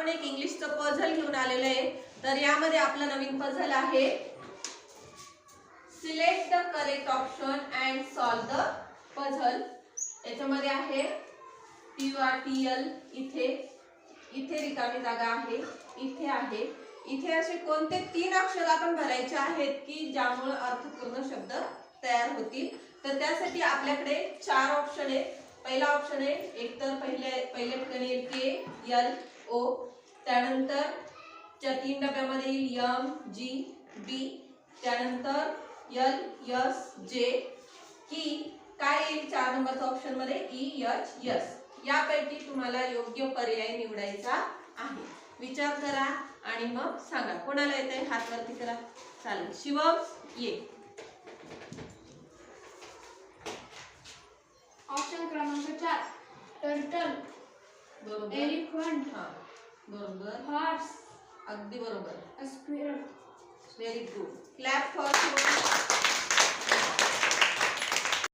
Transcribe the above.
आपण एक इंग्लिशचं पझल घेऊन आलेलो आहे। तर यामध्ये आपलं नवीन पझल आहे select the correct option and solve the puzzle. याच्यामध्ये आहे PURTL, इथे रिकामी जागा आहे, इथे आहे, इथे असे कोणते 3 अक्षर आपण भरायचे आहेत की ज्यामुळे अर्थपूर्ण शब्द तयार होतील। तर त्यासाठी आपल्याकडे 4 ऑप्शन आहेत। पहिला ऑप्शन आहे एक तर पहिल्या ठिकाणी येईल KLO, त्यानंतर च्या 3 डब्यामध्ये येईल MGB, त्यानंतर LSJ, की काय येईल 4 नंबरच्या ऑप्शन मध्ये EHS। यापैकी तुम्हाला योग्य पर्याय निवडायचा आहे। विचार करा आणि मग सांगा। कोणाला येतंय हात वरती करा। चालेल, शिवम ये। ऑप्शन क्रमांक 4 टर्टल, बरोबर, एलिफंट, हां बरोबर, हॉर्स, अगदी बरोबर, squirrel. Very good, clap for